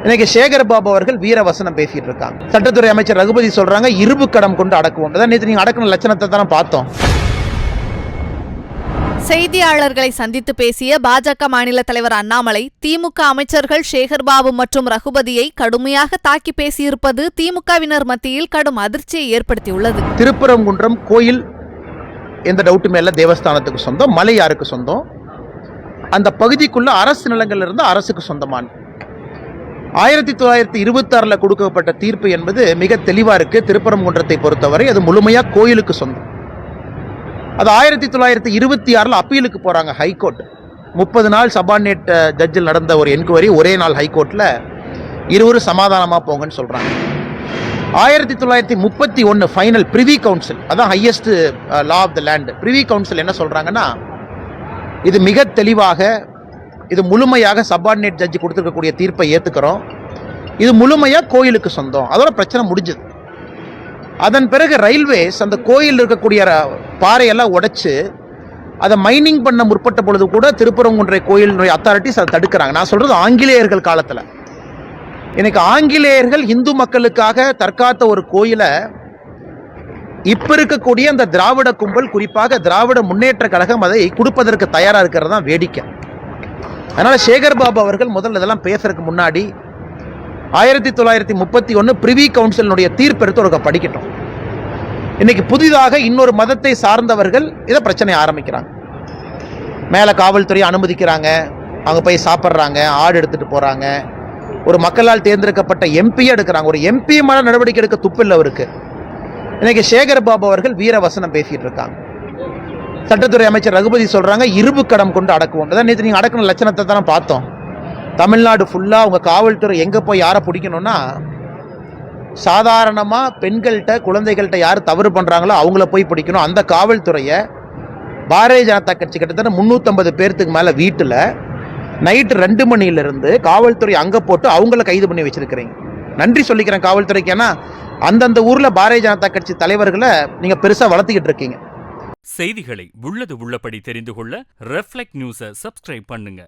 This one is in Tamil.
இன்னைக்கு சேகர் பாபு அவர்கள் வீர வசனம் பேசிட்டு இருக்காங்க. சட்டத்துறை அமைச்சர் ரகுபதி சொல்றாங்க இரும்பு கடம் கொண்டு அடக்குவோம். நேற்று நீங்க அடக்கின லட்சணத்தை தான் பார்த்தோம். செய்தியாளர்களை சந்தித்து பேசிய பாஜக மாநில தலைவர் அண்ணாமலை, திமுக அமைச்சர்கள் சேகர்பாபு மற்றும் ரகுபதியை கடுமையாக தாக்கி பேசியிருப்பது திமுகவினர் மத்தியில் கடும் அதிர்ச்சியை ஏற்படுத்தியுள்ளது. திருப்பரங்குன்றம் கோயில் எந்த டவுட்டுமே இல்ல, தேவஸ்தானத்துக்கு சொந்தம். மலை யாருக்கு சொந்தம்? அந்த பகுதிக்குள்ள அரசு நிலங்கள் இருந்து அரசுக்கு சொந்தமான 1926 கொடுக்கப்பட்ட தீர்ப்பு என்பது மிக தெளிவா இருக்கு. திருப்பரங்குன்றத்தை பொறுத்தவரை அது முழுமையா கோயிலுக்கு சொந்தம். அது 1926 அப்பீலுக்கு போறாங்க ஹைகோர்ட். 30 நாள் சபார்டினேட் ஜட்ஜில் நடந்த ஒரு என்கொயரி ஒரே நாள் ஹைகோர்ட்ல இருவரும் சமாதானமா போங்கன்னு சொல்றாங்க. 1931 ஃபைனல் பிரிவி கவுன்சில், அதான் highest law of the land. Privy council என்ன சொல்றாங்கன்னா, இது மிக தெளிவாக, இது முழுமையாக சபார்டினேட் ஜட்ஜி கொடுத்துருக்கக்கூடிய தீர்ப்பை ஏத்துக்கிறோம், இது முழுமையா கோயிலுக்கு சொந்தம். அதோட பிரச்சனை முடிஞ்சது. அதன் பிறகு ரயில்வேஸ் அந்த கோயில் இருக்கக்கூடிய பாறையெல்லாம் உடைச்சு அதை மைனிங் பண்ண முற்பட்ட பொழுது கூட திருப்பரங்குன்றை கோயிலினுடைய அத்தாரிட்டிஸ் அதை தடுக்கிறாங்க. நான் சொல்றது ஆங்கிலேயர்கள் காலத்தில். இன்னைக்கு ஆங்கிலேயர்கள் இந்து மக்களுக்காக தற்காத்த ஒரு கோயிலை இப்ப இருக்கக்கூடிய அந்த திராவிட கும்பல், குறிப்பாக திராவிட முன்னேற்ற கழகம் அதை கொடுப்பதற்கு தயாரா இருக்கிறது தான் வேடிக்கை. அதனால சேகர் பாபு அவர்கள் முதல்ல இதெல்லாம் பேசுறதுக்கு முன்னாடி 1931 பிரிவி கவுன்சிலினுடைய தீர்ப்பு எடுத்து ஒரு படிக்கட்டும். இன்னைக்கு புதிதாக இன்னொரு மதத்தை சார்ந்தவர்கள் இதை பிரச்சனை ஆரம்பிக்கிறாங்க. மேல காவல்துறை அனுமதிக்கிறாங்க, அவங்க போய் சாப்பிட்றாங்க, ஆடு எடுத்துட்டு போறாங்க, ஒரு மக்களால் தேர்ந்தெடுக்கப்பட்ட எம்பியை எடுக்கிறாங்க. ஒரு எம்பி மேல நடவடிக்கை எடுக்க துப்பில்லை அவருக்கு. இன்னைக்கு சேகர் பாபு அவர்கள் வீர வசனம் பேசிட்டு இருக்காங்க. சட்டத்துறை அமைச்சர் ரகுபதி சொல்றாங்க இரும்பு கடம் கொண்டு அடக்குவோம். நேற்று நீங்க அடக்கின லட்சணத்தை தான் பார்த்தோம். தமிழ்நாடு ஃபுல்லா உங்க காவல்துறை எங்க போய் யாரை பிடிக்கணும்னா, சாதாரணமா பெண்கள்கிட்ட குழந்தைகள்கிட்ட யார் தவறு பண்றாங்களோ அவங்கள போய் பிடிக்கணும். அந்த காவல்துறையை பாரதிய ஜனதா கட்சி கிட்டத்தட்ட 350 பேர்த்துக்கு மேல வீட்டுல நைட்டு 2 மணியிலிருந்து காவல்துறை அங்க போட்டு அவங்கள கைது பண்ணி வச்சிருக்கிறீங்க. நன்றி சொல்லிக்கிறேன் காவல்துறைக்கு. ஏன்னா அந்தந்த ஊர்ல பாரதிய ஜனதா கட்சி தலைவர்களை நீங்க பெருசா வளர்த்துக்கிட்டு இருக்கீங்க. செய்திகளை உள்ளது உள்ளபடி தெரிந்து கொள்ள ரெஃப்ளெக்ட் நியூஸை சப்ஸ்கிரைப் பண்ணுங்க.